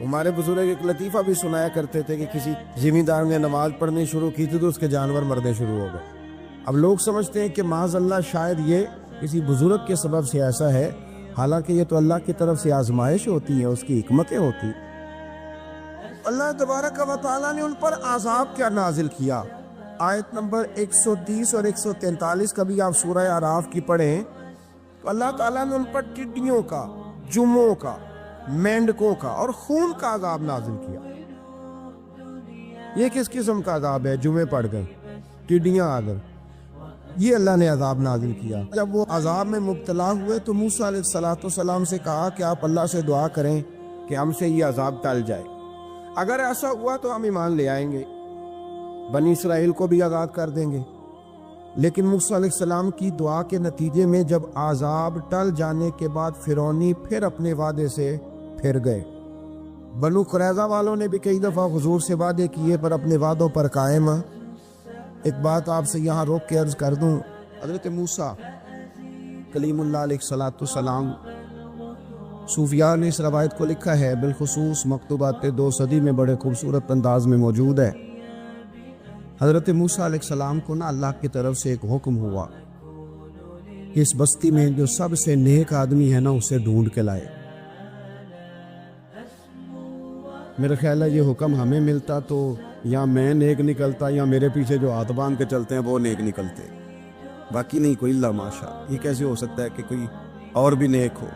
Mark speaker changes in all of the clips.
Speaker 1: ہمارے بزرگ ایک لطیفہ بھی سنایا کرتے تھے کہ کسی زمیندار نے نماز پڑھنی شروع کی تھی تو اس کے جانور مرنے شروع ہو گئے۔ اب لوگ سمجھتے ہیں کہ معاذ اللہ شاید یہ کسی بزرگ کے سبب سے ایسا ہے، حالانکہ یہ تو اللہ کی طرف سے آزمائش ہوتی ہے، اس کی حکمتیں ہوتی۔ اللہ تبارک و تعالیٰ نے ان پر عذاب کیا نازل کیا۔ آیت نمبر 130 اور 143 کا بھی آپ سورہ اعراف کی پڑھیں تو اللہ تعالیٰ نے ان پر ٹڈیوں کا، جموں کا، مینڈکوں کا اور خون کا عذاب نازل کیا۔ یہ کس قسم کا عذاب ہے؟ جمعے پڑ گئے، ٹڈیاں آ گئیں، یہ اللہ نے عذاب نازل کیا۔ جب وہ عذاب میں مبتلا ہوئے تو موسیٰ علیہ السلام سے کہا کہ آپ اللہ سے دعا کریں کہ ہم سے یہ عذاب ٹل جائے، اگر ایسا ہوا تو ہم ایمان لے آئیں گے، بنی اسرائیل کو بھی آزاد کر دیں گے۔ لیکن موسیٰ علیہ السلام کی دعا کے نتیجے میں جب عذاب ٹل جانے کے بعد فرعونی پھر اپنے وعدے سے پھر گئے۔ بنو قریظہ والوں نے بھی کئی دفعہ حضور سے وعدے کیے پر اپنے وعدوں پر قائم۔ ایک بات آپ سے یہاں روک کے عرض کر دوں، حضرت موسیٰ کلیم اللہ علیہ السلام، صوفیاء نے اس روایت کو لکھا ہے، بالخصوص مکتوبات 2 صدی میں بڑے خوبصورت انداز میں موجود ہے۔ حضرت موسیٰ علیہ السلام کو نا اللہ کی طرف سے ایک حکم ہوا کہ اس بستی میں جو سب سے نیک آدمی ہے نا اسے ڈھونڈ کے لائے۔ میرا خیال ہے یہ حکم ہمیں ملتا تو یا میں نیک نکلتا یا میرے پیچھے جو ہاتھ باندھ کے چلتے ہیں وہ نیک نکلتے، باقی نہیں کوئی اللہ ماشاء۔ یہ کیسے ہو سکتا ہے کہ کوئی اور بھی نیک ہو؟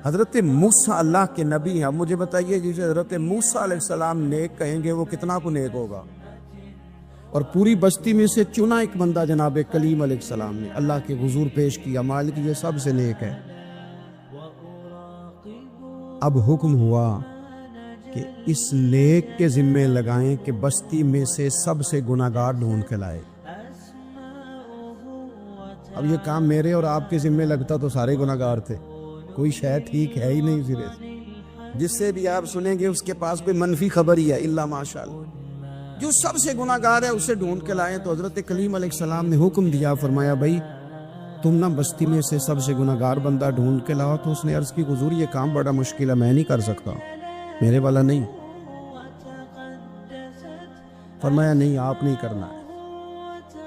Speaker 1: حضرت موسیٰ اللہ کے نبی ہیں، مجھے بتائیے جسے حضرت موسیٰ علیہ السلام نیک کہیں گے وہ کتنا کو نیک ہوگا؟ اور پوری بستی میں سے چنا ایک بندہ جناب کلیم علیہ السلام نے اللہ کے حضور پیش کیا، مالک یہ سب سے نیک ہے۔ اب حکم ہوا کہ اس نیک کے ذمے لگائیں کہ بستی میں سے سب سے گناہگار ڈھونڈ کے لائے۔ اب یہ کام میرے اور آپ کے ذمے لگتا تو سارے گناہگار تھے، کوئی شے ٹھیک ہے ہی نہیں سرے سے۔ جس سے بھی آپ سنیں گے اس کے پاس کوئی منفی خبر ہی ہے، اللہ ماشاءاللہ۔ جو سب سے گناہگار ہے اسے ڈھونڈ کے لائیں۔ تو حضرت کلیم علیہ السلام نے حکم دیا، فرمایا بھائی تم نہ بستی میں سے سب سے گناہگار بندہ ڈھونڈ کے لاؤ۔ تو اس نے عرض کی حضور یہ کام بڑا مشکل ہے، میں نہیں کر سکتا، میرے والا نہیں۔ فرمایا نہیں آپ نہیں کرنا ہے۔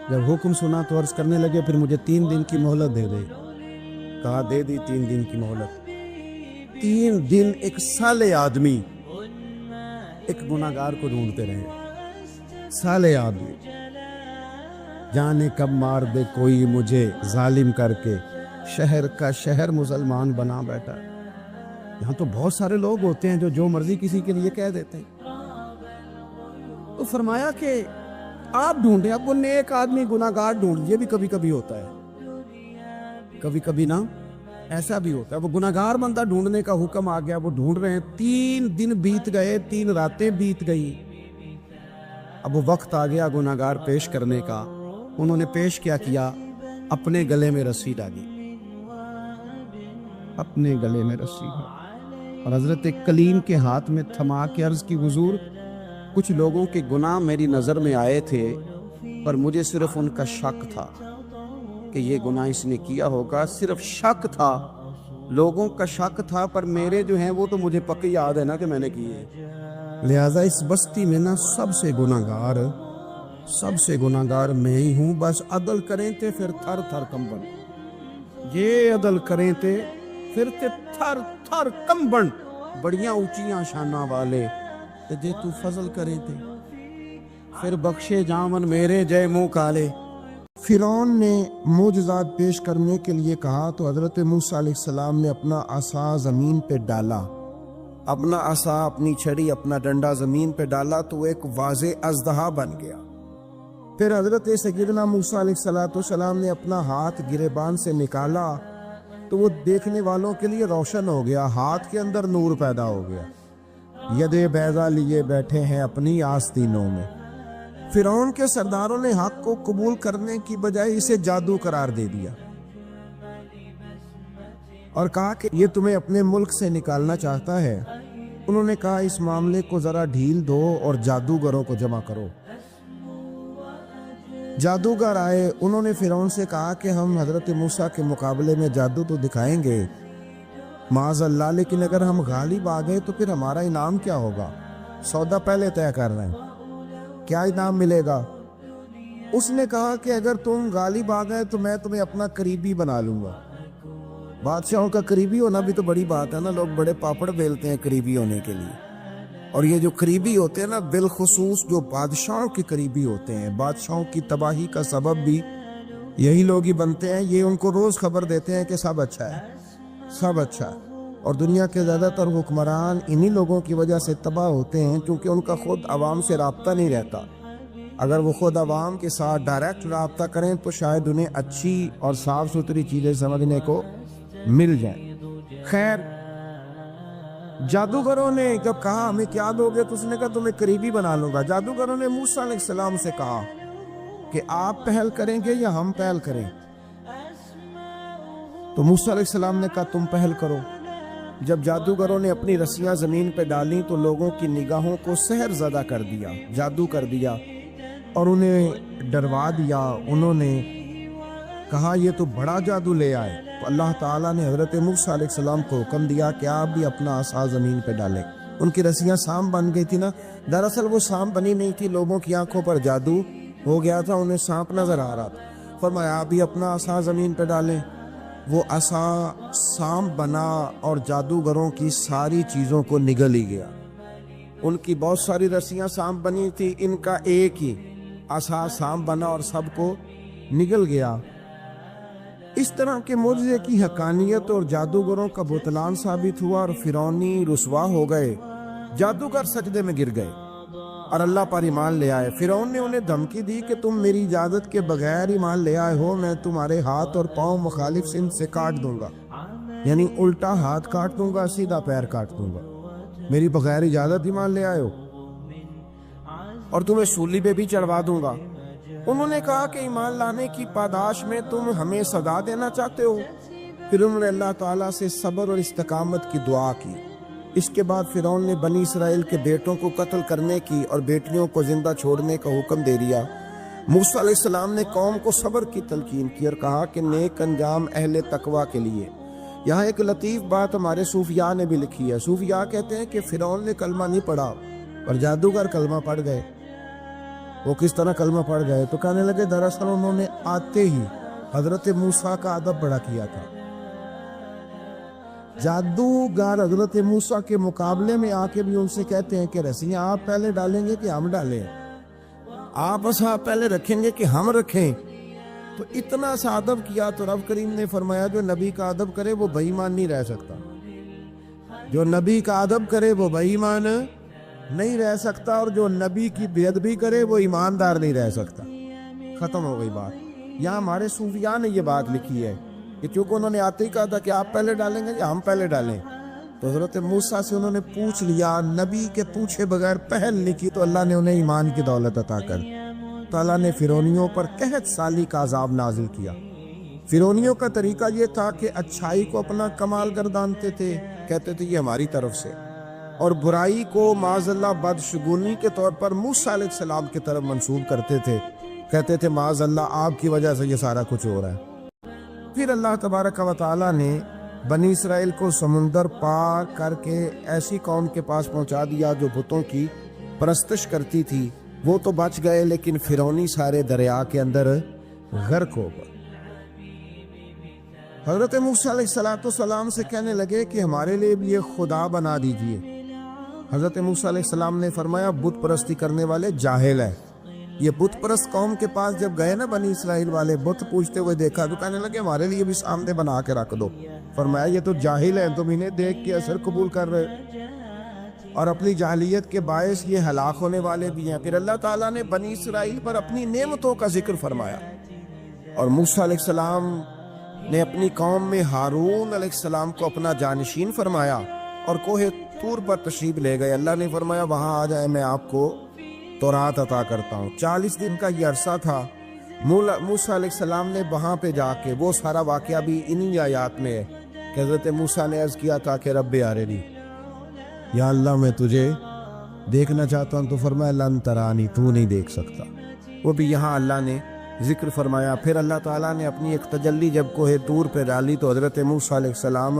Speaker 1: جب حکم سنا تو عرض کرنے لگے پھر مجھے 3 دن کی مہلت دے دے۔ کہا دے دی 3 دن کی مہلت۔ 3 دن ایک صالح آدمی ایک گناہگار کو ڈھونڈتے رہے، صالح آدمی، جانے کب مار دے کوئی مجھے ظالم کر کے، شہر کا شہر مسلمان بنا بیٹھا۔ یہاں تو بہت سارے لوگ ہوتے ہیں جو مرضی کسی کے لیے کہہ دیتے ہیں۔ تو فرمایا کہ آپ ڈھونڈیں، اب وہ نیک آدمی گناہگار ڈھونڈ، یہ بھی کبھی کبھی ہوتا ہے، کبھی کبھی نا ایسا بھی ہوتا ہے۔ وہ گناہگار بندہ ڈھونڈنے کا حکم آ گیا، وہ ڈھونڈ رہے ہیں، 3 دن بیت گئے، 3 راتیں بیت گئی۔ اب وہ وقت آ گیا گناہگار پیش کرنے کا۔ انہوں نے پیش کیا اپنے گلے میں رسی ڈالی، اپنے گلے میں رسی ڈالی اور حضرت کلیم کے ہاتھ میں تھما کے عرض کی حضور کچھ لوگوں کے گناہ میری نظر میں آئے تھے پر مجھے صرف ان کا شک تھا کہ یہ گناہ اس نے کیا ہوگا، صرف شک تھا، لوگوں کا شک تھا، پر میرے جو ہیں وہ تو مجھے پکی یاد ہے نا کہ میں نے کیے۔ لہٰذا اس بستی میں نا سب سے گناہگار میں ہی ہوں، بس عدل کریں تے پھر تھر تھر کمبن، یہ عدل کریں تے پھر تے تھر تھر کمبن، بڑیاں اونچیاں شانہ والے تے جے تو فضل کریں تے پھر بخشے جامن میرے جے منہ کالے۔ فرعون نے معجزات پیش کرنے کے لیے کہا تو حضرت موسیٰ علیہ السلام نے اپنا عصا زمین پہ ڈالا، اپنا عصا، اپنی چھڑی، اپنا ڈنڈا زمین پہ ڈالا تو ایک واضح اژدہا بن گیا۔ پھر حضرت سیدنا موسیٰ علیہ السلام نے اپنا ہاتھ گریبان سے نکالا تو وہ دیکھنے والوں کے لیے روشن ہو گیا، ہاتھ کے اندر نور پیدا ہو گیا۔ یدے بیضا لیے بیٹھے ہیں اپنی آستینوں میں۔ فرعون کے سرداروں نے حق کو قبول کرنے کی بجائے اسے جادو قرار دے دیا اور کہا کہ یہ تمہیں اپنے ملک سے نکالنا چاہتا ہے۔ انہوں نے کہا اس معاملے کو ذرا ڈھیل دو اور جادوگروں کو جمع کرو۔ جادوگر آئے، انہوں نے فرعون سے کہا کہ ہم حضرت موسیٰ کے مقابلے میں جادو تو دکھائیں گے، معاذ اللہ، لیکن اگر ہم غالب آ گئے تو پھر ہمارا انعام کیا ہوگا؟ سودا پہلے طے کر رہے ہیں، کیا انعام ملے گا؟ اس نے کہا کہ اگر تم غالب آ گئے تو میں تمہیں اپنا قریبی بنا لوں گا۔ بادشاہوں کا قریبی ہونا بھی تو بڑی بات ہے نا، لوگ بڑے پاپڑ بیلتے ہیں قریبی ہونے کے لیے، اور یہ جو قریبی ہوتے ہیں نا، بالخصوص جو بادشاہوں کے قریبی ہوتے ہیں، بادشاہوں کی تباہی کا سبب بھی یہی لوگ ہی بنتے ہیں۔ یہ ان کو روز خبر دیتے ہیں کہ سب اچھا ہے، سب اچھا ہے، اور دنیا کے زیادہ تر حکمران انہی لوگوں کی وجہ سے تباہ ہوتے ہیں، کیونکہ ان کا خود عوام سے رابطہ نہیں رہتا۔ اگر وہ خود عوام کے ساتھ ڈائریکٹ رابطہ کریں تو شاید انہیں اچھی اور صاف ستھری چیزیں سمجھنے کو مل جائیں۔ خیر، جادوگروں نے جب کہا ہمیں کیا دو گے، تو اس نے کہا تمہیں قریبی بنا لوں گا۔ جادوگروں نے موسیٰ علیہ السلام سے کہا کہ آپ پہل کریں گے یا ہم پہل کریں؟ تو موسیٰ علیہ السلام نے کہا تم پہل کرو۔ جب جادوگروں نے اپنی رسیاں زمین پہ ڈالیں تو لوگوں کی نگاہوں کو سحر زدہ کر دیا، جادو کر دیا، اور انہیں ڈروا دیا۔ انہوں نے کہا یہ تو بڑا جادو لے آئے۔ تو اللہ تعالیٰ نے حضرت موسیٰ علیہ السلام کو حکم دیا کہ آپ بھی اپنا عصا زمین پہ ڈالیں۔ ان کی رسیاں سانپ بن گئی تھی نا، دراصل وہ سانپ بنی نہیں تھی، لوگوں کی آنکھوں پر جادو ہو گیا تھا، انہیں سانپ نظر آ رہا تھا۔ فرمایا آپ بھی اپنا عصا زمین پہ ڈالیں۔ وہ عصا سانپ بنا اور جادوگروں کی ساری چیزوں کو نگل ہی گیا۔ ان کی بہت ساری رسیاں سانپ بنی تھی، ان کا ایک ہی عصا سانپ بنا اور سب کو نگل گیا۔ اس طرح کے معجزے کی حقانیت اور جادوگروں کا بطلان ثابت ہوا، اور فرعونی رسوا ہو گئے، جادوگر سجدے میں گر گئے اور اللہ پر ایمان لے آئے۔ فرعون نے انہیں دھمکی دی کہ تم میری اجازت کے بغیر ایمان لے آئے ہو، میں تمہارے ہاتھ اور پاؤں مخالف سمت سے کاٹ دوں گا، یعنی الٹا ہاتھ کاٹ دوں گا، سیدھا پیر کاٹ دوں گا، میری بغیر اجازت ایمان لے آئے ہو، اور تمہیں سولی پہ بھی چڑھوا دوں گا۔ انہوں نے کہا کہ ایمان لانے کی پاداش میں تم ہمیں سزا دینا چاہتے ہو؟ پھر انہوں نے اللہ تعالیٰ سے صبر اور استقامت کی دعا کی۔ اس کے بعد فرعون نے بنی اسرائیل کے بیٹوں کو قتل کرنے کی اور بیٹیوں کو زندہ چھوڑنے کا حکم دے دیا۔ موسیٰ علیہ السلام نے قوم کو صبر کی تلقین کی اور کہا کہ نیک انجام اہل تقویٰ کے لیے۔ یہاں ایک لطیف بات ہمارے صوفیاء نے بھی لکھی ہے۔ صوفیاء کہتے ہیں کہ فرعون نے کلمہ نہیں پڑھا اور جادوگر کلمہ پڑھ گئے۔ وہ کس طرح کلمہ پڑھ گئے؟ تو کہنے لگے دراصل انہوں نے آتے ہی حضرت موسیٰ کا ادب بڑا کیا تھا۔ جادوگر حضرت موسیٰ کے مقابلے میں آ کے بھی ان سے کہتے ہیں کہ رسیاں آپ پہلے ڈالیں گے کہ ہم ڈالیں؟ آپ عصا پہلے رکھیں گے کہ ہم رکھیں؟ تو اتنا سا ادب کیا تو رب کریم نے فرمایا جو نبی کا ادب کرے وہ بے ایمان نہیں رہ سکتا، جو نبی کا ادب کرے وہ بے ایمان نہیں رہ سکتا، اور جو نبی کی بے ادبی کرے وہ ایماندار نہیں رہ سکتا۔ ختم ہو گئی بات۔ یہاں ہمارے صوفیاء نے یہ بات لکھی ہے کہ چونکہ انہوں نے آتے ہی کہا تھا کہ آپ پہلے ڈالیں گے یا ہم پہلے ڈالیں، تو حضرت موسیٰ سے انہوں نے پوچھ لیا، نبی کے پوچھے بغیر پہل نہیں کی، تو اللہ نے انہیں ایمان کی دولت عطا کر تو اللہ نے فرعونیوں پر قحط سالی کا عذاب نازل کیا۔ فرعونیوں کا طریقہ یہ تھا کہ اچھائی کو اپنا کمال گردانتے تھے، کہتے تھے یہ ہماری طرف سے، اور برائی کو معاذ اللہ بدشگونی کے طور پر موسیٰ علیہ السلام کی طرف منسوب کرتے تھے، کہتے تھے معاذ اللہ آپ کی وجہ سے یہ سارا کچھ ہو رہا ہے۔ پھر اللہ تبارک و تعالیٰ نے بنی اسرائیل کو سمندر پار کر کے ایسی قوم کے پاس پہنچا دیا جو بتوں کی پرستش کرتی تھی، وہ تو بچ گئے لیکن فرعونی سارے دریا کے اندر غرق ہو گئے۔ حضرت موسیٰ علیہ السلام سے کہنے لگے کہ ہمارے لیے بھی یہ خدا بنا دیجئے۔ حضرت موسیٰ علیہ السلام نے فرمایا بت پرستی کرنے والے جاہل ہیں۔ یہ بت پرست قوم کے پاس جب گئے نا بنی اسرائیل والے، بت پوچھتے ہوئے دیکھا تو کہنے لگے ہمارے لیے بھی سامنے بنا کے رکھ دو۔ فرمایا یہ تو جاہل ہیں، تم انہیں دیکھ کے اثر قبول کر رہے اور اپنی جاہلیت کے باعث یہ ہلاک ہونے والے بھی ہیں۔ پھر اللہ تعالیٰ نے بنی اسرائیل پر اپنی نعمتوں کا ذکر فرمایا، اور موسیٰ علیہ السلام نے اپنی قوم میں ہارون علیہ السلام کو اپنا جانشین فرمایا اور کوہ طور پر تشریف لے گئے۔ اللہ نے فرمایا وہاں آ جائے، میں آپ کو تورات عطا کرتا ہوں۔ 40 دن کا یہ عرصہ تھا۔ موسیٰ علیہ السلام نے وہاں پہ جا کے، وہ سارا واقعہ بھی انہی آیات میں ہے کہ حضرت موسیٰ نے عرض کیا تھا کہ رب ارنی، یا اللہ میں تجھے دیکھنا چاہتا ہوں، تو فرمایا لن ترانی، تو نہیں دیکھ سکتا۔ وہ بھی یہاں اللہ نے ذکر فرمایا۔ پھر اللہ تعالیٰ نے اپنی ایک تجلی جب کوہ طور پہ ڈالی تو حضرت موسیٰ علیہ السلام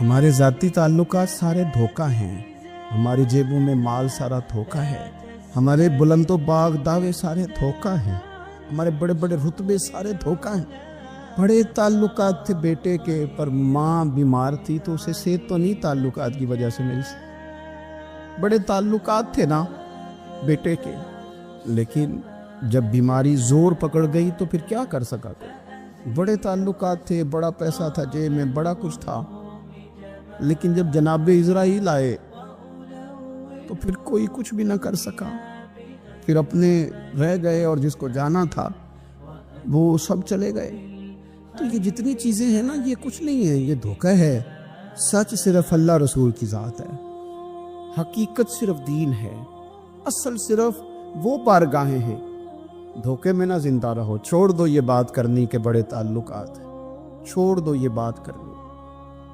Speaker 1: ہمارے ذاتی تعلقات سارے دھوکہ ہیں، ہماری جیبوں میں مال سارا دھوکہ ہے، ہمارے بلند و باغ دعوے سارے دھوکہ ہیں، ہمارے بڑے بڑے رتبے سارے دھوکہ ہیں۔ بڑے تعلقات تھے بیٹے کے، پر ماں بیمار تھی تو اسے صحت تو نہیں تعلقات کی وجہ سے ملی۔ بڑے تعلقات تھے نا بیٹے کے، لیکن جب بیماری زور پکڑ گئی تو پھر کیا کر سکا کوئی؟ بڑے تعلقات تھے، بڑا پیسہ تھا جیب میں، بڑا کچھ تھا، لیکن جب جناب اسرائیل آئے تو پھر کوئی کچھ بھی نہ کر سکا، پھر اپنے رہ گئے، اور جس کو جانا تھا وہ سب چلے گئے۔ تو یہ جتنی چیزیں ہیں نا، یہ کچھ نہیں ہے، یہ دھوکہ ہے۔ سچ صرف اللہ رسول کی ذات ہے، حقیقت صرف دین ہے، اصل صرف وہ بارگاہیں ہیں۔ دھوکے میں نہ زندہ رہو، چھوڑ دو یہ بات کرنی کہ بڑے تعلقات ہیں، چھوڑ دو یہ بات کرنی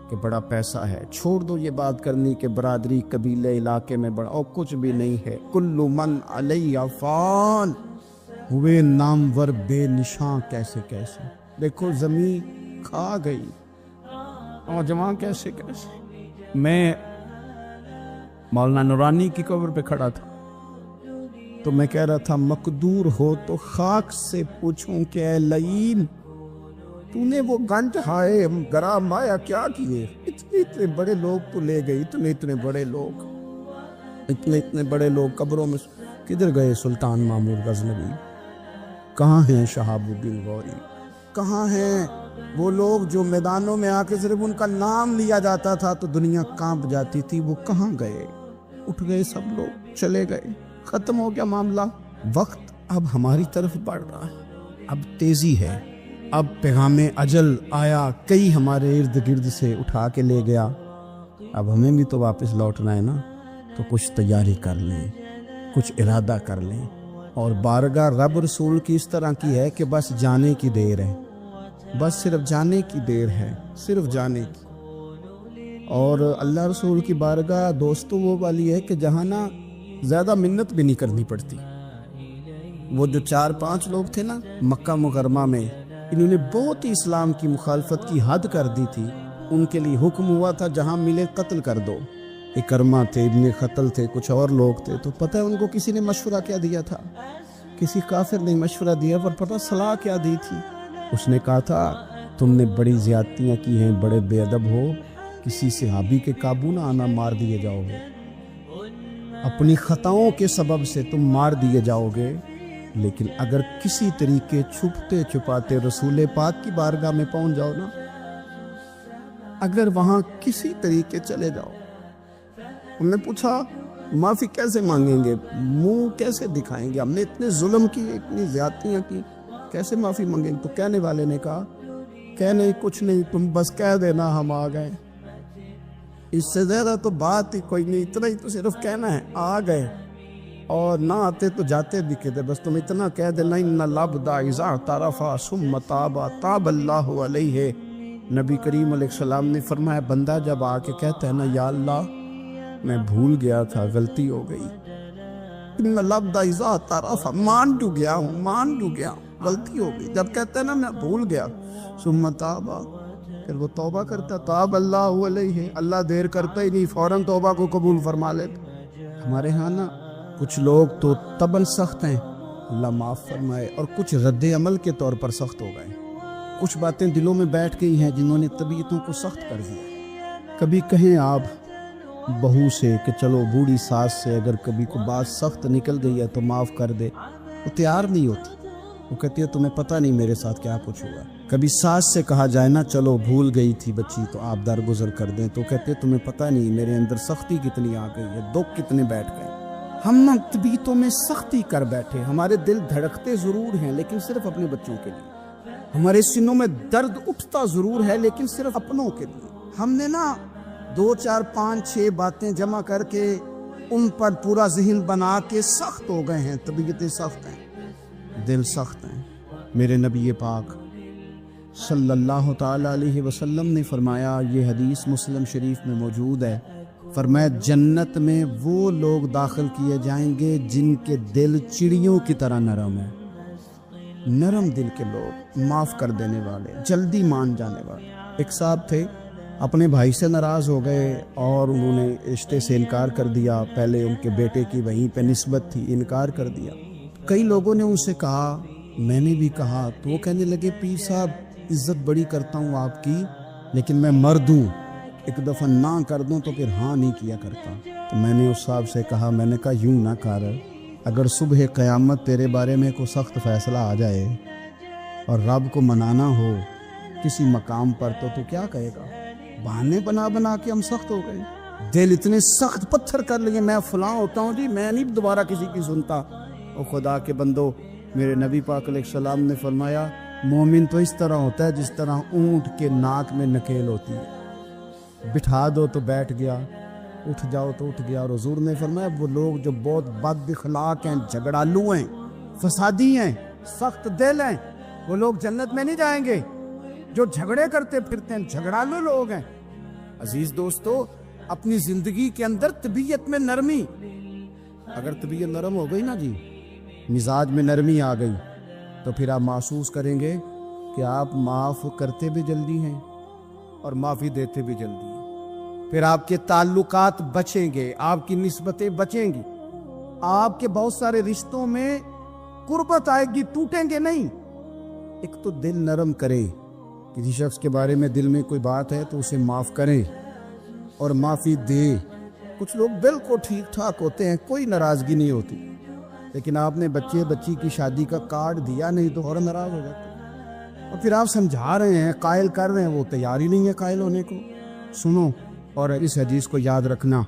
Speaker 1: کہ بڑا پیسہ ہے، چھوڑ دو یہ بات کرنی کہ برادری قبیلے علاقے میں بڑا، اور کچھ بھی نہیں ہے۔ کل من علیہ فان، ہوئے نامور بے نشاں کیسے کیسے، دیکھو زمین کھا گئی اور جماں کیسے کیسے۔ میں مولانا نورانی کی قبر پہ کھڑا تھا تو میں کہہ رہا تھا مقدور ہو تو خاک سے پوچھوں کہ اے لعین، تو نے وہ گنج ہائے گرا مایا کیا کیے؟ اتنے بڑے لوگ تو لے گئی، اتنے بڑے لوگ، اتنے بڑے لوگ قبروں میں کدھر گئے؟ سلطان مامور غزنوی کہاں ہیں؟ شہاب الدین غوری کہاں ہیں؟ وہ لوگ جو میدانوں میں آ کے صرف ان کا نام لیا جاتا تھا تو دنیا کانپ جاتی تھی، وہ کہاں گئے؟ اٹھ گئے سب لوگ، چلے گئے، ختم ہو گیا معاملہ۔ وقت اب ہماری طرف بڑھ رہا ہے، اب تیزی ہے، اب پیغام اجل آیا، کئی ہمارے ارد گرد سے اٹھا کے لے گیا، اب ہمیں بھی تو واپس لوٹنا ہے نا، تو کچھ تیاری کر لیں، کچھ ارادہ کر لیں، اور بارگاہ رب رسول کی اس طرح کی ہے کہ بس جانے کی دیر ہے، بس صرف جانے کی دیر ہے، صرف جانے کی۔ اور اللہ رسول کی بارگاہ دوستوں وہ والی ہے کہ جہاں نا زیادہ منت بھی نہیں کرنی پڑتی۔ وہ جو 4-5 لوگ تھے نا مکہ مکرمہ میں، انہوں نے بہت ہی اسلام کی مخالفت کی حد کر دی تھی، ان کے لیے حکم ہوا تھا جہاں ملے قتل کر دو۔ اکرمہ تھے، ابن خطل تھے، کچھ اور لوگ تھے، تو پتہ ہے ان کو کسی نے مشورہ کیا دیا تھا؟ کسی کافر نے مشورہ دیا، پر پتہ صلاح کیا دی تھی؟ اس نے کہا تھا تم نے بڑی زیادتیاں کی ہیں، بڑے بے ادب ہو، کسی صحابی کے قابو نہ آنا، مار دیے جاؤ گے، اپنی خطاؤں کے سبب سے تم مار دیے جاؤ گے، لیکن اگر کسی طریقے چھپتے چھپاتے رسول پاک کی بارگاہ میں پہنچ جاؤ نا، اگر وہاں کسی طریقے چلے جاؤ۔ انہوں نے پوچھا معافی کیسے مانگیں گے، منہ کیسے دکھائیں گے، ہم نے اتنے ظلم کی، اتنی زیادتیاں کی، کیسے معافی مانگیں گے؟ تو کہنے والے نے کہا کہ نہیں کچھ نہیں، تم بس کہہ دینا ہم آ گئے، اس سے زیادہ تو بات ہی کوئی نہیں، اتنا ہی تو صرف کہنا ہے آ گئے، اور نہ آتے تو جاتے بھی کہتے، بس تم اتنا کہہ دینا ان العبد اذا اعترف ثم تاب تاب اللہ علیہ۔ نبی کریم علیہ السلام نے فرمایا بندہ جب آ کے کہتا ہے نا یا اللہ میں بھول گیا تھا، غلطی ہو گئی، ان العبد اذا اعترف، مان جو گیا ہوں، غلطی ہو گئی، جب کہتا ہے نا میں بھول گیا، ثم تاب، پھر وہ توبہ کرتا، تاب اللہ علیہ، اللہ دیر کرتا ہی نہیں، فوراً توبہ کو قبول فرما لیتا۔ ہمارے ہاں نا کچھ لوگ تو طبعاً سخت ہیں، اللہ معاف فرمائے، اور کچھ رد عمل کے طور پر سخت ہو گئے، کچھ باتیں دلوں میں بیٹھ گئی ہیں جنہوں نے طبیعتوں کو سخت کر دیا۔ کبھی کہیں آپ بہو سے کہ چلو بوڑھی ساس سے اگر کبھی کوئی بات سخت نکل گئی ہے تو معاف کر دے، وہ تیار نہیں ہوتی، وہ کہتی ہے تمہیں پتہ نہیں میرے ساتھ کیا کچھ ہوا۔ کبھی ساس سے کہا جائے نا چلو بھول گئی تھی بچی تو آپ درگزر کر دیں، تو کہتے ہیں تمہیں پتہ نہیں میرے اندر سختی کتنی آ گئی ہے، دکھ کتنے بیٹھ گئے۔ ہم نا طبیعتوں میں سختی کر بیٹھے، ہمارے دل دھڑکتے ضرور ہیں لیکن صرف اپنے بچوں کے لیے، ہمارے سینوں میں درد اٹھتا ضرور ہے لیکن صرف اپنوں کے لیے۔ ہم نے نا 2 4 5 6 باتیں جمع کر کے ان پر پورا ذہن بنا کے سخت ہو گئے ہیں، طبیعتیں سخت ہیں، دل سخت ہیں۔ میرے نبی پاک صلی اللہ تعالی علیہ وسلم نے فرمایا، یہ حدیث مسلم شریف میں موجود ہے، فرمایا جنت میں وہ لوگ داخل کیے جائیں گے جن کے دل چڑیوں کی طرح نرم ہے، نرم دل کے لوگ، معاف کر دینے والے، جلدی مان جانے والے۔ ایک صاحب تھے
Speaker 2: اپنے بھائی سے ناراض ہو گئے اور انہوں نے رشتے سے انکار کر دیا. پہلے ان کے بیٹے کی وہیں پہ نسبت تھی, انکار کر دیا. کئی لوگوں نے ان سے کہا, میں نے بھی کہا, تو وہ کہنے لگے پیر صاحب عزت بڑی کرتا ہوں آپ کی, لیکن میں مرد ہوں, ایک دفعہ نہ کر دوں تو پھر ہاں نہیں کیا کرتا. تو میں نے اس صاحب سے کہا, میں نے کہا یوں نہ کر, اگر صبح قیامت تیرے بارے میں کوئی سخت فیصلہ آ جائے اور رب کو منانا ہو کسی مقام پر تو کیا کہے گا؟ بہانے بنا بنا کے ہم سخت ہو گئے, دل اتنے سخت پتھر کر لیے, میں فلاں ہوتا ہوں جی, میں نہیں دوبارہ کسی کی سنتا. اور خدا کے بندو, میرے نبی پاک علیہ السلام نے فرمایا مومن تو اس طرح ہوتا ہے جس طرح اونٹ کے ناک میں نکیل ہوتی ہے, بٹھا دو تو بیٹھ گیا, اٹھ جاؤ تو اٹھ گیا. اور حضور نے فرمایا وہ لوگ جو بہت بد اخلاق ہیں, جھگڑالو ہیں, فسادی ہیں, سخت دل ہیں, وہ لوگ جنت میں نہیں جائیں گے. جو جھگڑے کرتے پھرتے ہیں جھگڑالو لوگ ہیں. عزیز دوستو, اپنی زندگی کے اندر طبیعت میں نرمی, اگر طبیعت نرم ہو گئی نا جی, مزاج میں نرمی آ گئی, تو پھر آپ محسوس کریں گے کہ آپ معاف کرتے بھی جلدی ہیں اور معافی دیتے بھی جلدی ہیں. پھر آپ کے تعلقات بچیں گے, آپ کی نسبتیں بچیں گی, آپ کے بہت سارے رشتوں میں قربت آئے گی, ٹوٹیں گے نہیں. ایک تو دل نرم کرے, کسی شخص کے بارے میں دل میں کوئی بات ہے تو اسے معاف کریں اور معافی دے. کچھ لوگ بالکل ٹھیک ٹھاک ہوتے ہیں, کوئی ناراضگی نہیں ہوتی, لیکن آپ نے بچی کی شادی کا کارڈ دیا نہیں تو اور ناراض ہو جاتے, اور پھر آپ سمجھا رہے ہیں, قائل کر رہے ہیں, وہ تیار ہی نہیں ہے قائل ہونے کو. سنو, اور اس حدیث کو یاد رکھنا,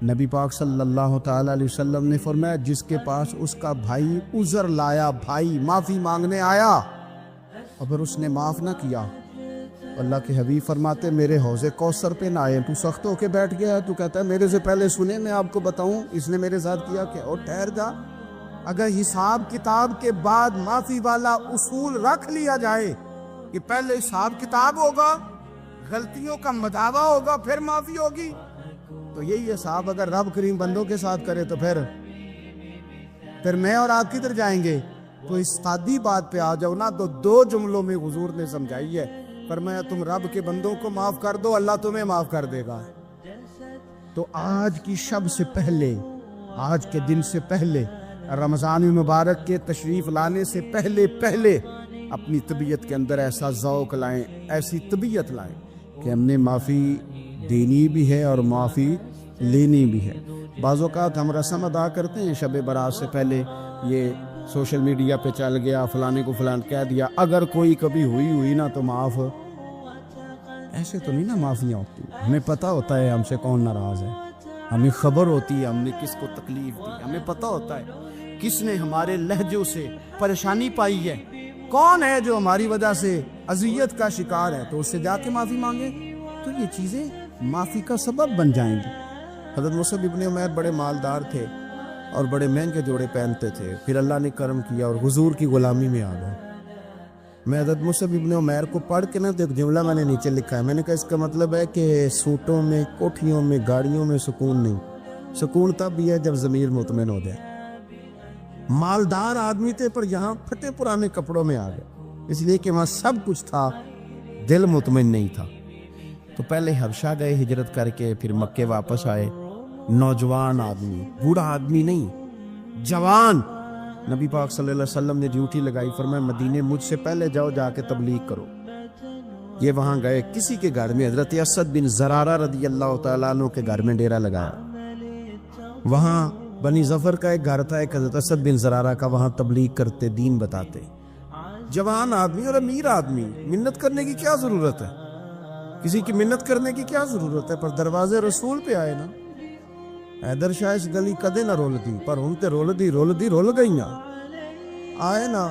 Speaker 2: نبی پاک صلی اللہ تعالی علیہ وسلم نے فرمایا جس کے پاس اس کا بھائی عذر لایا, بھائی معافی مانگنے آیا اور پھر اس نے معاف نہ کیا, اللہ کے حبیب فرماتے میرے حوض کوثر پہ نہ آئے. تو سخت ہو کے بیٹھ گیا, تو کہتا ہے میرے سے پہلے سنے, میں آپ کو بتاؤں اس نے میرے ساتھ کیا کیا. اور ٹھہر جا, اگر حساب کتاب کے بعد معافی والا اصول رکھ لیا جائے کہ پہلے حساب کتاب ہوگا, غلطیوں کا مداوع ہوگا, پھر معافی ہوگی, تو یہی حساب اگر رب کریم بندوں کے ساتھ کرے تو پھر میں اور آپ کدھر جائیں گے. تو اس سادی بات پہ آ جاؤ نا, تو 2 جملوں میں حضور نے سمجھائی ہے. فرمایا تم رب کے بندوں کو معاف کر دو, اللہ تمہیں معاف کر دے گا. تو آج کی شب سے پہلے, آج کے دن سے پہلے, رمضان مبارک کے تشریف لانے سے پہلے اپنی طبیعت کے اندر ایسا ذوق لائیں, ایسی طبیعت لائیں کہ ہم نے معافی دینی بھی ہے اور معافی لینی بھی ہے. بعض اوقات ہم رسم ادا کرتے ہیں شب برات سے پہلے, یہ سوشل میڈیا پہ چل گیا, فلانے کو فلان کہہ دیا, اگر کوئی کبھی ہوئی نا تو معاف. ایسے تو نہیں نا معافیاں ہوتی. ہمیں پتہ ہوتا ہے ہم سے کون ناراض ہے, ہمیں خبر ہوتی ہے ہم نے کس کو تکلیف دی, ہمیں پتہ ہوتا ہے کس نے ہمارے لہجوں سے پریشانی پائی ہے, کون ہے جو ہماری وجہ سے اذیت کا شکار ہے, تو اس سے جا کے معافی مانگے, تو یہ چیزیں معافی کا سبب بن جائیں گی. حضرت مصعب ابن عمیر بڑے مالدار تھے اور بڑے مہنگے جوڑے پہنتے تھے, پھر اللہ نے کرم کیا اور حضور کی غلامی میں آ گئے. میں حضرت مصعب ابن عمیر کو پڑھ کے نا ایک جملہ میں نے نیچے لکھا ہے, میں نے کہا اس کا مطلب ہے کہ سوٹوں میں, کوٹھیوں میں, گاڑیوں میں سکون نہیں, سکون تب بھی ہے جب ضمیر مطمئن ہو جائے. مالدار آدمی تھے پر یہاں پھٹے پرانے کپڑوں میں آ گئے, اس لیے کہ وہاں سب کچھ تھا, دل مطمئن نہیں تھا. تو پہلے حبشہ گئے ہجرت کر کے, پھر مکے واپس آئے. نوجوان آدمی, بوڑھا آدمی نہیں, جوان. نبی پاک صلی اللہ علیہ وسلم نے ڈیوٹی لگائی, فرمایا مدینے مجھ سے پہلے جاؤ, جا کے تبلیغ کرو. یہ وہاں گئے, کسی کے گھر میں, حضرت اسد بن زرارہ رضی اللہ تعالیٰ عنہ کے گھر میں ڈیرا لگایا. وہاں بنی ظفر کا ایک گھر تھا, ایک حضرت اسد بن زرارہ کا, وہاں تبلیغ کرتے, دین بتاتے. جوان آدمی اور امیر آدمی, منت کرنے کی کیا ضرورت ہے, کسی کی منت کرنے کی کیا ضرورت ہے, پر دروازے رسول پہ آئے نا. حیدر شاہ اس گلی کدے نہ رول دی, پر ہم تے رول گئیاں. آئے نا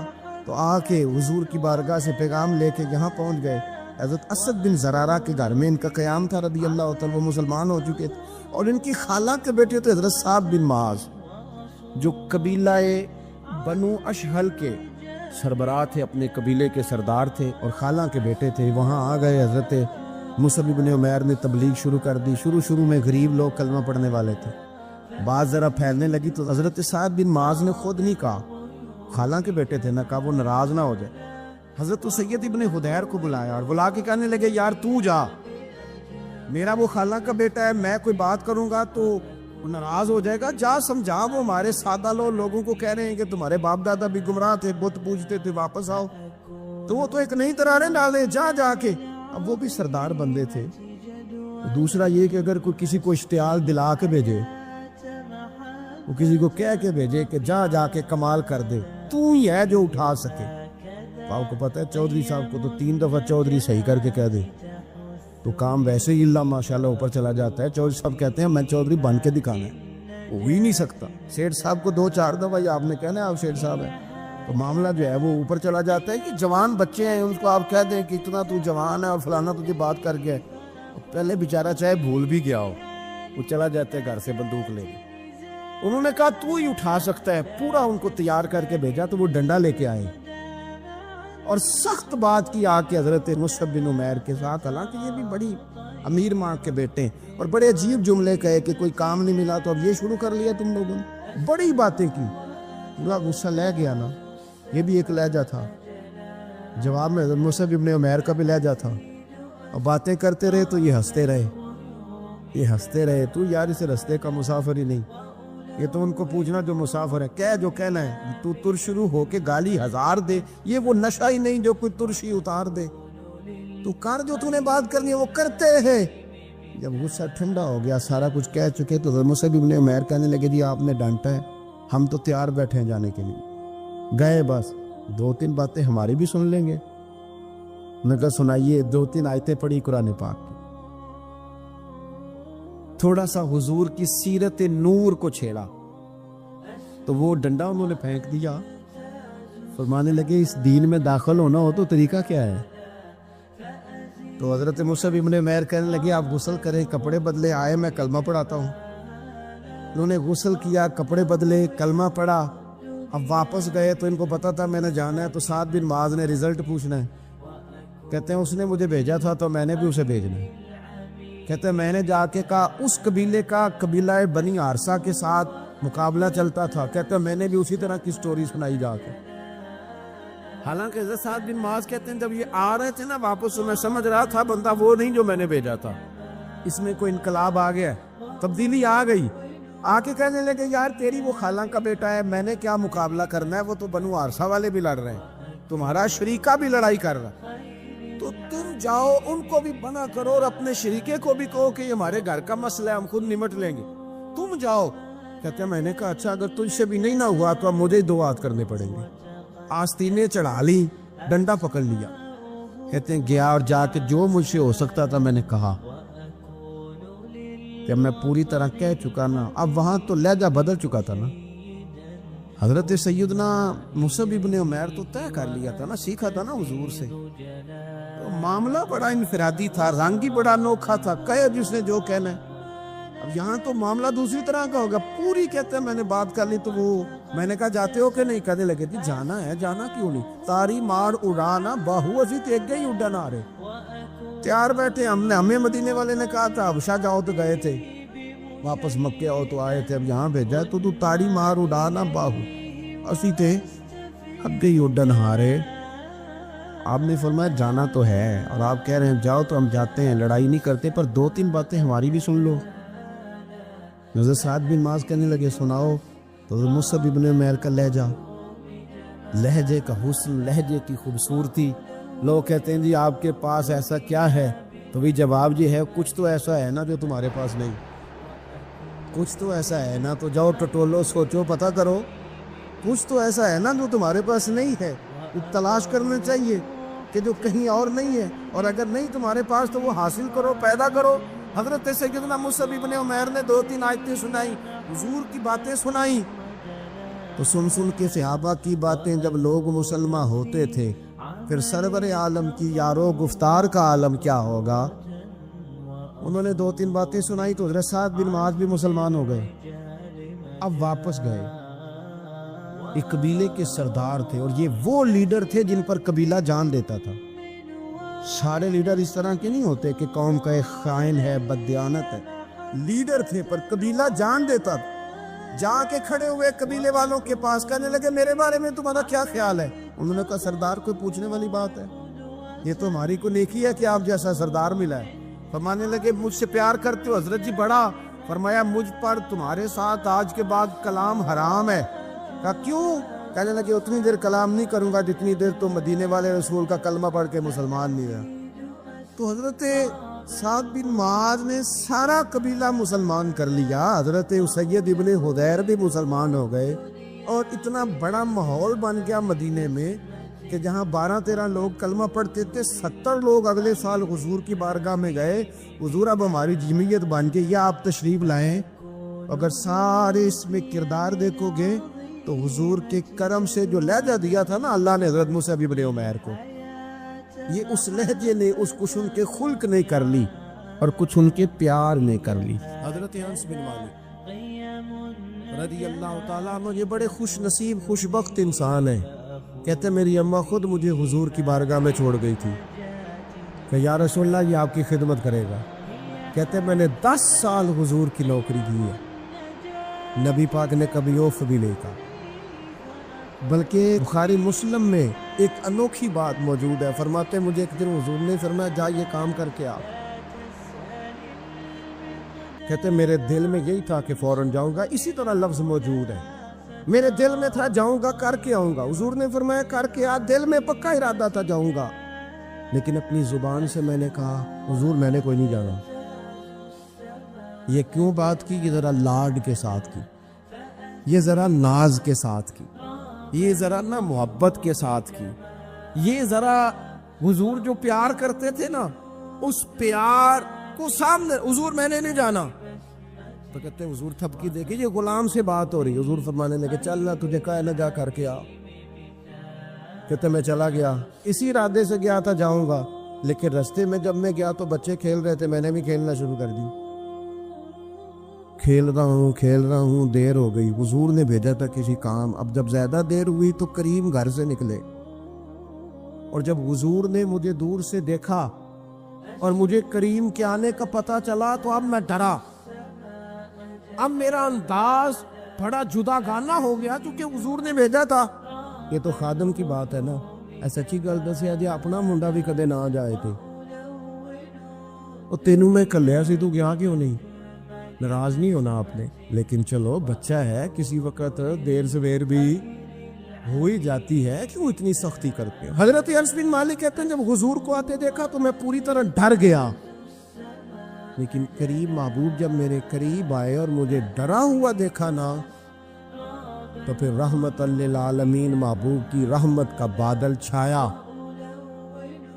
Speaker 2: تو آ کے حضور کی بارگاہ سے پیغام لے کے یہاں پہنچ گئے. حضرت اسد بن زرارہ کے گھر میں ان کا قیام تھا رضی اللہ تعالیٰ, وہ مسلمان ہو چکے تھے, اور ان کی خالہ کے بیٹے تھے حضرت صاحب بن معاذ, جو قبیلہ بنو اشہل کے سربراہ تھے, اپنے قبیلے کے سردار تھے, اور خالہ کے بیٹے تھے. وہاں آ گئے. حضرت مصعب بن عمیر نے تبلیغ شروع کر دی. شروع میں غریب لوگ کلمہ پڑھنے والے تھے, بات ذرا پھیلنے لگی تو حضرت صاحب بن معاذ نے خود نہیں کہا, خالہ کے بیٹے تھے نا, کہا وہ ناراض نہ ہو جائے. حضرت سید ابن حدیر کو بلایا اور بلا کے کہنے لگے یار تو جا,
Speaker 1: میرا وہ خالہ کا بیٹا ہے, میں کوئی بات کروں گا تو ناراض ہو جائے گا, جا سمجھا, وہ ہمارے سادہ لوگوں کو کہہ رہے ہیں کہ تمہارے باپ دادا بھی گمراہ تھے, بت پوجتے تھے, واپس آؤ. تو وہ تو ایک نئی طرح ڈالے, جا کے. اب وہ بھی سردار بندے تھے. دوسرا یہ کہ اگر کوئی کسی کو اشتعال دلا کے بھیجے, وہ کسی کو کہہ کے بھیجے کہ جا کے کمال کر دے, تو ہی ہے جو اٹھا سکے. آپ کو پتہ ہے چودھری صاحب کو تو 3 دفعہ چودھری صحیح کر کے کہہ دے تو کام ویسے ہی اللہ ماشاءاللہ اوپر چلا جاتا ہے. چودھری صاحب کہتے ہیں میں چودھری بن کے دکھانا ہے, وہ ہی نہیں سکتا. سیٹھ صاحب کو 2-4 دفعہ آپ نے کہنا ہے آپ سیٹھ صاحب ہیں, تو معاملہ جو ہے وہ اوپر چلا جاتا ہے. کہ جوان بچے ہیں ان کو آپ کہہ دیں کہ اتنا تو جوان ہے اور فلانا تجھے بات کر گیا, پہلے بیچارہ چاہے بھول بھی گیا ہو, وہ چلا جاتا ہے گھر سے بندوق لے کے. انہوں نے کہا تو ہی اٹھا سکتا ہے, پورا ان کو تیار کر کے بھیجا تو وہ ڈنڈا لے کے آئے اور سخت بات کی آ کے حضرت مصعب بن عمیر کے ساتھ. حالانکہ یہ بھی بڑی امیر ماں کے بیٹے ہیں, اور بڑے عجیب جملے کہے کہ کوئی کام نہیں ملا تو اب یہ شروع کر لیا تم لوگوں نے, بڑی باتیں کی. پورا غصہ لے گیا نا. یہ بھی ایک لہجہ تھا, جواب میں حضرت مصعب بن عمیر کا بھی لہجہ تھا. اور باتیں کرتے رہے تو یہ ہنستے رہے. تو یار اسے رستے کا مسافر ہی نہیں, یہ تو ان کو پوچھنا جو مسافر ہے, کہہ جو کہنا ہے. تو تر شروع ہو کے گالی 1000 دے, یہ وہ نشہ ہی نہیں جو کوئی ترشی اتار دے. تو کر جو تو نے بات کرنی ہے وہ کرتے ہیں. جب غصہ ٹھنڈا ہو گیا, سارا کچھ کہہ چکے, تو حضرت مصعب بن عمیر کہنے لگے جی آپ نے ڈانٹا ہے, ہم تو تیار بیٹھے ہیں جانے کے لیے. گئے, بس 2-3 باتیں ہماری بھی سن لیں گے. میں کہا سنائیے. 2-3 آیتیں پڑھی قرآن پاک کی, تھوڑا سا حضور کی سیرت نور کو چھیڑا تو وہ ڈنڈا انہوں نے پھینک دیا. فرمانے لگے اس دین میں داخل ہونا ہو تو طریقہ کیا ہے؟ تو حضرت مصعب بن عمیر کہنے لگے آپ غسل کریں, کپڑے بدلے, آئے میں کلمہ پڑھاتا ہوں. انہوں نے غسل کیا, کپڑے بدلے, کلمہ پڑھا. اب واپس گئے تو ان کو پتا تھا میں نے جانا ہے, تو سعد بن معاذ نے رزلٹ پوچھنا ہے. کہتے ہیں اس نے مجھے بھیجا تھا تو میں نے بھی اسے بھیجنا ہے. کہتے ہیں میں نے جا کے کہا اس قبیلے کا قبیلہ بنی عارصہ کے ساتھ مقابلہ چلتا تھا. کہتے ہیں میں نے بھی اسی طرح کی سٹوری سنائی جا کے. حالانکہ حضرت سعد بن معاذ کہتے ہیں جب یہ آ رہے تھے نا واپس, تو میں سمجھ رہا تھا بندہ وہ نہیں جو میں نے بھیجا تھا, اس میں کوئی انقلاب آ گیا, تبدیلی آ گئی. آ کے کہنے لگے یار تیری وہ خالہ کا بیٹا ہے, میں نے کیا مقابلہ کرنا ہے, وہ تو بنو عارصہ والے بھی لڑ رہے ہیں, تمہارا شریکہ بھی لڑائی کر رہا, تو تم جاؤ ان کو بھی منع کرو اور اپنے شریکے کو بھی کہو کہ یہ ہمارے گھر کا مسئلہ ہے, ہم خود نمٹ لیں گے, تم جاؤ. کہتے ہیں میں نے کہا اچھا اگر تجھ سے بھی نہیں نہ ہوا تو اب مجھے ہی 2 ہاتھ کرنے پڑیں گے. آستینیں چڑھا لی, ڈنڈا پکڑ لیا. کہتے ہیں گیا اور جا کے جو مجھ سے ہو سکتا تھا میں نے کہا. کہ میں پوری طرح کہہ چکا نا, اب وہاں تو لہجہ بدل چکا تھا نا. حضرت سیدنا مصعب بن عمیر تو طے کر لیا تھا نا, سیکھا تھا نا حضور سے. تو معاملہ بڑا انفرادی تھا, رنگ ہی بڑا انوکھا تھا, کہے جس نے جو کہنا ہے. اب یہاں تو معاملہ دوسری طرح کا ہوگا. پوری کہتے ہیں میں نے بات کر لی, تو وہ میں نے کہا جاتے ہو کہ نہیں, کہنے لگے تھی جانا ہے. جانا کیوں نہیں, تاری مار اڑانا باہو اسی تے گئی اڈن آ رہے, تیار بیٹھے. ہمیں مدینے والے نے کہا تھا حبشہ جاؤ تو گئے تھے, واپس مکے آؤ تو آئے تھے, اب یہاں بھیجا تو تاری مار اڑانا باہو اسی تے گئی اڈن ہارے. آپ نے فرمایا جانا تو ہے, اور آپ کہہ رہے ہیں جاؤ تو ہم جاتے ہیں, لڑائی نہیں کرتے, پر 2-3 باتیں ہماری بھی سن لو. حضرت سعد بن معاذ کہنے لگے سناؤ. تو حضرت مصعب بن عمیر کا لہجے کا حسن, لہجے کی خوبصورتی. لوگ کہتے ہیں جی آپ کے پاس ایسا کیا ہے, تو بھی جواب یہ ہے کچھ تو ایسا ہے نا جو تمہارے پاس نہیں, کچھ تو ایسا ہے نا, تو جاؤ ٹٹولو, سوچو, پتہ کرو, کچھ تو ایسا ہے نا جو تمہارے پاس نہیں ہے. تلاش کرنا چاہیے کہ جو کہیں اور نہیں ہے, اور اگر نہیں تمہارے پاس تو وہ حاصل کرو, پیدا کرو. حضرت سیدنا مصعب بن عمیر نے 2-3 آیتیں سنائی, حضور کی باتیں سنائی. تو سن کے صحابہ کی باتیں جب لوگ مسلمان ہوتے تھے, پھر سرور عالم کی یارو گفتار کا عالم کیا ہوگا. انہوں نے 2-3 باتیں سنائی تو حضرت سعد بن معاذ بھی مسلمان ہو گئے. اب واپس گئے. ایک قبیلے کے سردار تھے, اور یہ وہ لیڈر تھے جن پر قبیلہ جان دیتا تھا. سارے لیڈر اس طرح کے نہیں ہوتے کہ قوم کا ایک خائن ہے, بددیانت ہے. لیڈر تھے پر قبیلہ جان دیتا تھا. جا کے کھڑے ہوئے قبیلے والوں کے پاس, کہنے لگے میرے بارے میں تمہارا کیا خیال ہے. انہوں نے کہا سردار کوئی پوچھنے والی بات ہے, یہ تو ہماری کو نیکی ہے کہ آپ جیسا سردار ملا ہے. فرمانے لگے مجھ سے پیار کرتے ہو؟ حضرت جی بڑا. فرمایا مجھ پر تمہارے ساتھ آج کے بعد کلام حرام ہے. کہا کیوں؟ کہنے لگے اتنی دیر کلام نہیں کروں گا جتنی دیر تو مدینے والے رسول کا کلمہ پڑھ کے مسلمان نہیں ہوا. تو حضرت سعد بن معاذ نے سارا قبیلہ مسلمان کر لیا. حضرت سید ابن حضیر بھی مسلمان ہو گئے اور اتنا بڑا ماحول بن گیا مدینے میں کہ جہاں 12-13 لوگ کلمہ پڑھتے تھے 70 لوگ اگلے سال حضور کی بارگاہ میں گئے. حضور اب ہماری جمعیت بن کے یا آپ تشریف لائیں. اگر سارے اس میں کردار دیکھو گے تو حضور کے کرم سے جو لہجہ دیا تھا نا اللہ نے حضرت مصعب ابن عمیر کو, یہ اس لہجے نے اس کچھ ان کے خلق نے کر لی اور کچھ ان کے پیار نے کر لی. حضرت انس بن مالک رضی اللہ تعالیٰ عنہ یہ بڑے خوش نصیب خوش بخت انسان ہیں. کہتے میری اماں خود مجھے حضور کی بارگاہ میں چھوڑ گئی تھی کہ یا رسول اللہ یہ آپ کی خدمت کرے گا. کہتے میں نے 10 سال حضور کی نوکری کی ہے, نبی پاک نے کبھی اوف بھی نہیں کہا. بلکہ بخاری مسلم میں ایک انوکھی بات موجود ہے. فرماتے مجھے ایک دن حضور نے فرمایا جا یہ کام کر کے آ. کہتے میرے دل میں یہی تھا کہ فوراً جاؤں گا. اسی طرح لفظ موجود ہے, میرے دل میں تھا جاؤں گا کر کے آؤں گا. حضور نے فرمایا کر کے آ. دل میں پکا ارادہ تھا جاؤں گا, لیکن اپنی زبان سے میں نے کہا حضور میں نے کوئی نہیں جانا. یہ کیوں بات کی؟ یہ ذرا لاڈ کے ساتھ کی, یہ ذرا ناز کے ساتھ کی, یہ ذرا نا محبت کے ساتھ کی, یہ ذرا حضور جو پیار کرتے تھے نا اس پیار کو سامنے. حضور میں نے نہیں جانا. تو کہتے ہیں حضور تھپکی دے کے یہ غلام سے بات ہو رہی. حضور فرمانے لگے چل نہ تجھے کہا نہ جا کر کے آ. کہتے میں چلا گیا, اسی ارادے سے گیا تھا جاؤں گا, لیکن رستے میں جب میں گیا تو بچے کھیل رہے تھے, میں نے بھی کھیلنا شروع کر دی. کھیل رہا ہوں دیر ہو گئی. حضور نے بھیجا تھا کسی کام. اب جب زیادہ دیر ہوئی تو کریم گھر سے نکلے, اور جب حضور نے مجھے دور سے دیکھا اور مجھے کریم کے آنے کا پتہ چلا تو اب میں ڈرا. اب میرا انداز بڑا جدا گانا ہو گیا کیونکہ حضور نے بھیجا تھا. یہ تو خادم کی بات ہے نا, ایسا اچھی گل دسیا جی اپنا منڈا بھی کدے نہ جائے تھے. اور تینوں میں کلیا سی تو گیا کیوں نہیں؟ ناراض نہیں ہونا آپ نے, لیکن چلو بچہ ہے, کسی وقت دیر سویر بھی ہو ہی جاتی ہے, کیوں اتنی سختی کرتے ہیں؟ حضرت انس بن مالک کہتے ہیں جب حضور کو آتے دیکھا تو میں پوری طرح ڈر گیا, لیکن قریب محبوب جب میرے قریب آئے اور مجھے ڈرا ہوا دیکھا نا تو پھر رحمت للعالمین محبوب کی رحمت کا بادل چھایا.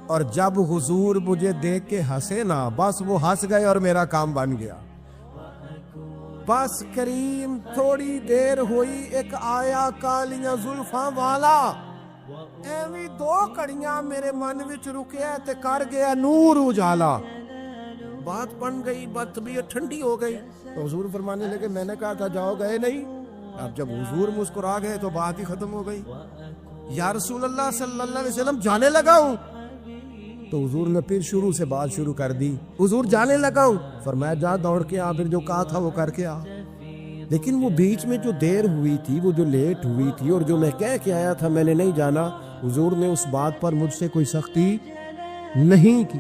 Speaker 1: اور جب حضور مجھے دیکھ کے ہنسے نا بس وہ ہنس گئے اور میرا کام بن گیا. بس کریم تھوڑی دیر ہوئی ایک آیا کالیاں زلفاں والا, ایویں 2 کڑیاں میرے من وچ رکیا تے کر گیا نور اجالا. بات بن گئی, بات طبیعت ٹھنڈی ہو گئی. تو حضور فرمانے لگے میں نے کہا تھا جاؤ, گئے نہیں. اب جب حضور مسکرا گئے تو بات ہی ختم ہو گئی. یا رسول اللہ صلی اللہ علیہ وسلم جانے لگا ہوں. تو حضور نے پھر شروع سے بات شروع کر دی. حضور جانے لگا ہوں. فرمایا جا دوڑ کے آ, پھر جو کہا تھا وہ کر کے آ. لیکن وہ بیچ میں جو دیر ہوئی تھی, وہ جو لیٹ ہوئی تھی اور جو میں کہہ کے آیا تھا میں نے نہیں جانا, حضور نے اس بات پر مجھ سے کوئی سختی نہیں کی.